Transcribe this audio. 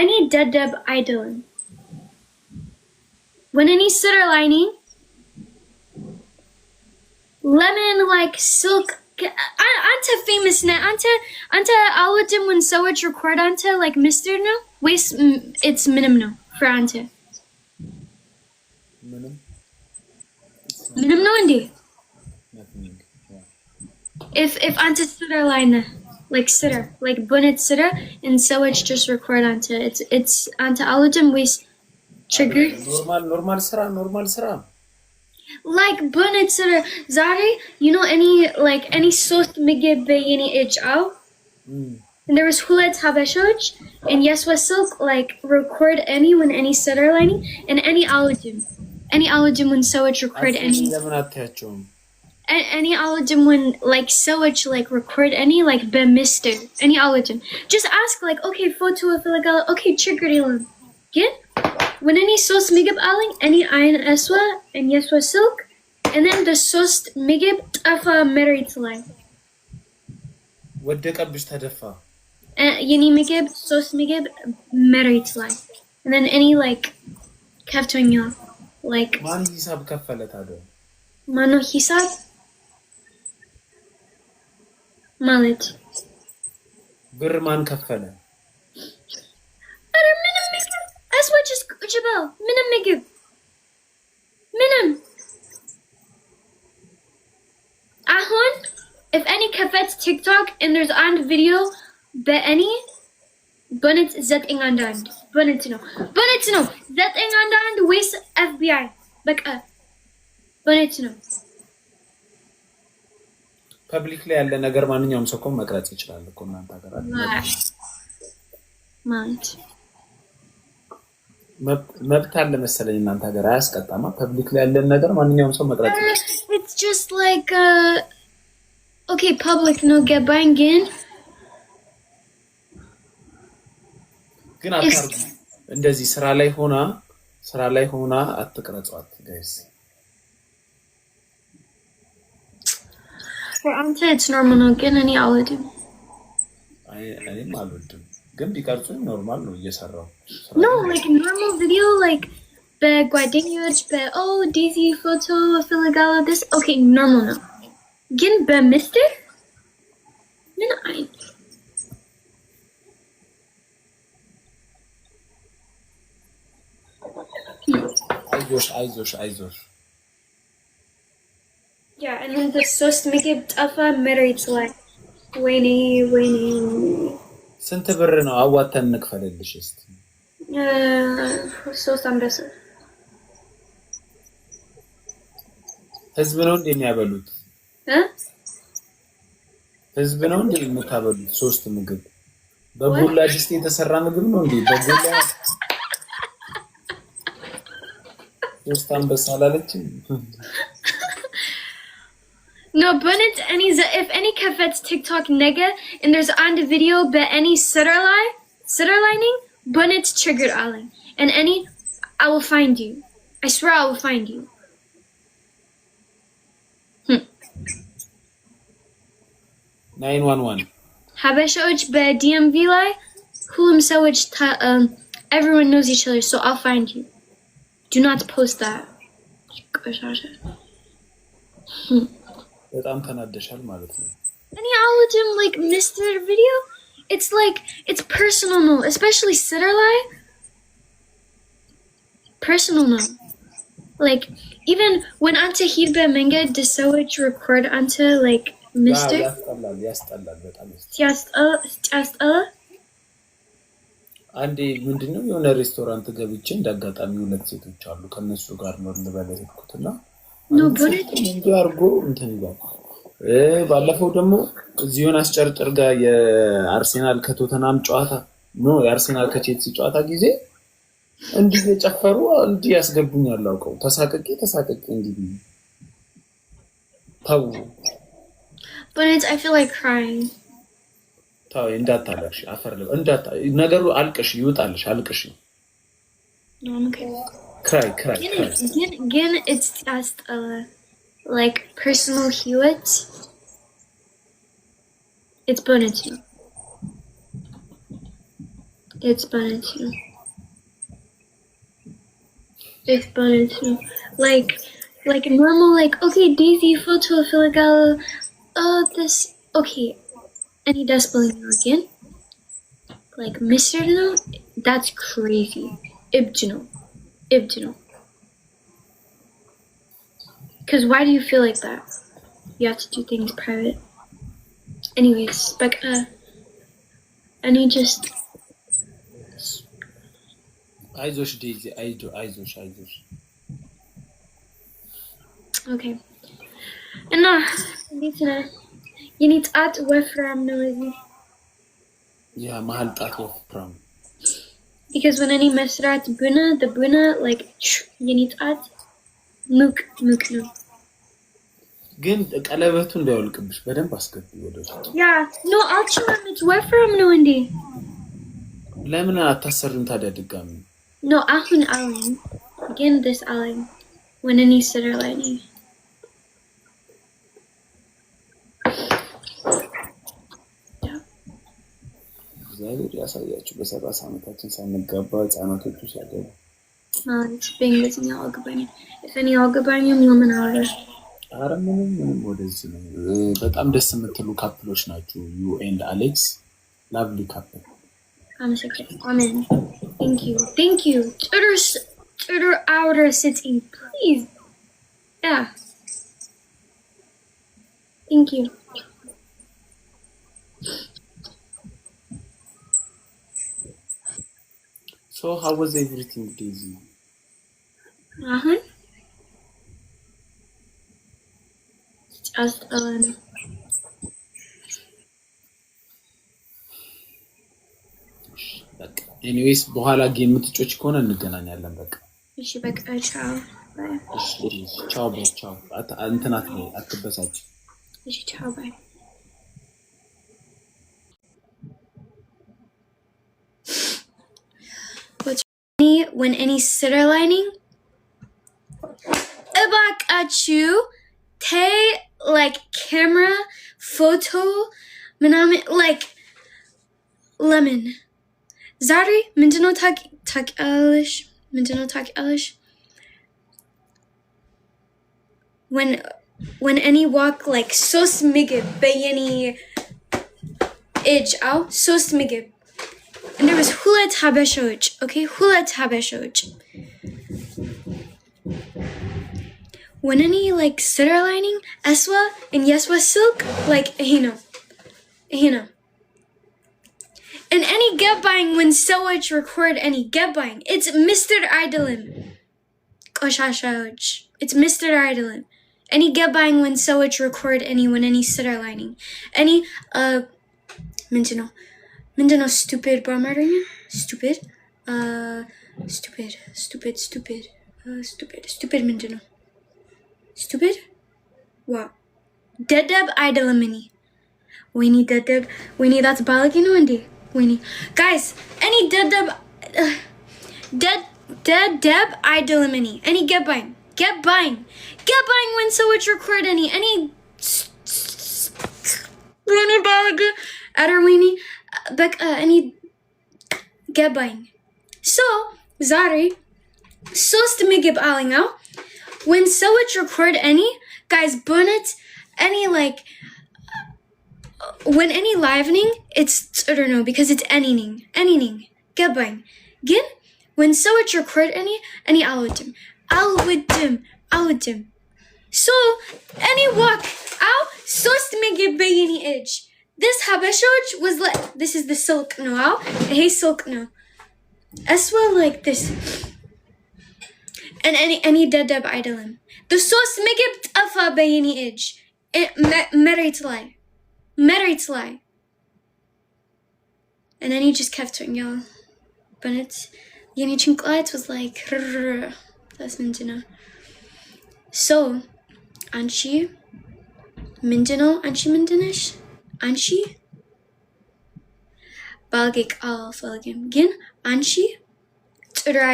any ደደብ አይደለም when any sitter lining lemon like silk አንተ famous ነህ አንተ አልወድም when ሰዎች record አንተ like mister ነው ወይስ it's ምንም ነው for አንተ ምንም ነው እንዴ if አንተ sitter ላይ ነህ like sitter like bonnet sitter and ሰዎች just record አንተ it's አንተ አልወድም ወይስ ችግር normal ስራ like bonnet sitter ዛሬ you know any ሶስት ምግብ በየኔ እጅ አው and there was ሁለት ሀበሾች and yes was silk like record any when any sitter lining and any አልወድም when ሰዎች record any ለምን አታያቸውም any አልወድም when like ሰዎች like record any like በሚስጥር any አልወድም just ask like okay photo እፈልጋለሁ okay ችግር የለም ግን when any ሶስት ምግብ አለኝ any አይን እስዋ and yes was silk and then the ሶስት ምግብ ጠፋ መሬት ላይ ወደቀብሽ ተደፋ የኔ ምግብ ሶስት ምግብ መሬት ላይ and then any like ከፍቶኛል like ማን ሂሳብ ከፈለ ታዲያ ማነው ሂሳብ ማለት ብር ማን ከፈለ አረ ምንም ምግብ አስወጭስ ቁጭበል ምንም ምግብ ምንም አሁን if any ከፈት TikTok and there's on video በእኔ በነት ዘጠኝ አንዳንድ በነት ነው ዘጠኝ አንዳንድ ወይስ FBI በቃ በነት ነው ፐብሊክ ላይ ያለ ነገር ማንኛውም ሰው መቅረጽ ይችላል እኮ እናንተ ሀገር ማለት መብት አለ መሰለኝ እናንተ ሀገር አያስቀጣማ ፐብሊክ ላይ ያለ ነገር ማንኛውም ሰው መቅረጽ ይችላል it's just like okay public ነው ገባኝ ግን አታርጉ እንደዚህ ስራ ላይ ሆና አትቀረጿት ጋይስ for አንተ it's normal ነው ግን እኔ አልወድም እኔም አልወድም ግን ቢቀርጹኝ ኖርማል ነው እየሰራው no like normal video like በጓደኞች oh Daisy photo እፈልጋለሁ this okay normal ነው ግን በሚስጥር ምን አይነት አይዞሽ yeah and then the ሶስት ምግብ ጠፋ መሬት ላይ ወይኔ ስንት ብር ነው አዋተን እንክፈልልሽ እስቲ ሶስት አንበሳ ህዝብ ነው እንደሚያበሉት ህዝብ ነው እንደምታበሉት ሶስት ምግብ በጎላ ድስት የተሰራ ምግብ ነው እንዴ በጎላ ሶስት አንበሳ አላለችም no but it's if any ከፈት TikTok nigga and there's on the video but any sitter lining but it's triggered alling and any I will find you I swear I will find you 911 ሀበሻዎች በDMV ላይ ሁሉም ሰዎች everyone knows each other so I'll find you do not post that በጣም ተናደሻል ማለት ነው እኔ አልወድም like Mr. video it's like it's personal no especially sitter ላይ personal no like even when አንተ ሂድ በመንገድ the ሰዎች record አንተ like Mr. ያስጠላል በጣም ያስጠላ አንዴ ምንድነው የሆነ ሬስቶራንት ገብቼ እንዳጋጣሚ ሁለት ሴቶች አሉ ከነሱ ጋር ነው ልበለው ሄድኩትና no but እንዲያርጎ እንትን ይላል ባለፈው ደግሞ እዚሁን አስጨርጭር ጋር የአርሴናል ከቶተናም ጨዋታ ነው የአርሴናል ከቼልሲ ጨዋታ ጊዜ እንዲህ የጨፈሩ እንዲህ ያስገቡኛል አውቀው ተሳቀቂ እንዲህ ታው but I feel like crying ታው እንዳታለሽ አፈርለ ነገሩ አልቅሽ ይውጣልሽ አልቅሽ no I'm okay cry again it's just like personal ህይወት it's bonus It's fun too. It's fun too. Like normal, like, okay, Daisy, photo, Philagala, this, okay, any spelling again? Like, Mr. No, that's crazy. Ibjino. Because why do you feel like that? You have to do things private. Anyways, Becca, any just... አይዞሽ ዴዚ አይዞሽ Okay. እና እንዴት ነህ? የኔ ጣት ወፍራም ነው እዚህ። ያ መሀል ጣት ወፍራም። Because when any መስራት the ቡና like የኔ ጣት ሙቅ ነው። ግን ቀለበቱ እንዳይወልቅብሽ በደንብ አስገቢ ወደ ውስጥ። ያ ኖ አልችልም። ወፍራም ነው እንዴ? ለምን አታሰርም ታዲያ ድጋሚ? No, አሁን አለኝ ግን this አለኝ when any sitter ላይ ነኝ። እግዚአብሔር ያሳያችሁ በ30 ዓመታችን ሳንጋባ ህፃናቶቹ ሲያገቡ። በእንግሊዝኛ አልገባኝም። እኔ አልገባኝም የምን አወራ? ኧረ ምንም ወደዚህ ነው። በጣም ደስ የምትሉ ካፕሎች ናችሁ ዩ ኤንድ አሌክስ ላቭሊ ካፕል። አመሰግናለሁ። አሜን። Thank you. ጥሩ outer sitting, please. Yeah. Thank you. So how was everything, Daisy? Just በቃ ኤኒዌይስ በኋላ ጌም የምትጮች ከሆነ እንገናኛለን። በቃ እሺ፣ በቃ ቻው። እሺ ቻው ቻው። እንትናት ነው አትበሳጭ። እሺ ቻው ባይ። When any sitter lining እባካችሁ ተይ like camera photo ምናምን like lemon ዛሬ ምንድነው ታውቂያለሽ? when any walk like ሶስት ምግብ በየኔ እጅ አው ሶስት ምግብ and there was ሁለት ሀበሻዎች okay ሁለት ሀበሻዎች when any like sitter lining Eswa and Yeswa silk like you know and any get buying when Sewage record any get buying it's Mr. Idolin Koshashoj it's Mr. Idolin any get buying when Sewage record any when any sitter lining any Mindano stupid Barmarina stupid Mindano stupid wow Dedeb Idolamini Winnie Dedeb Winnie that's Balagino Indy Winnie guys any Dedeb Deb Idolamini any get buying when so it's record any Winnie Balag Adarwini Beck any get buying so Zari sost migib aling out when so it's record any guys bonnet any like when any livening it's I don't know because it's anything get buying gin when so it's record any alwodim so any walk out sost migib bayini edge this habeshoj was like this is the silk no out hey silk no as well like this and any Dedeb Idolim the sauce migib afa bayini edge married to lie and then he just kept turning y'all but it's Yeni Chinklights was like that's Mindino so Anshi Mindinish Anshi Balgik all Falgim Gin Anshi Tsurai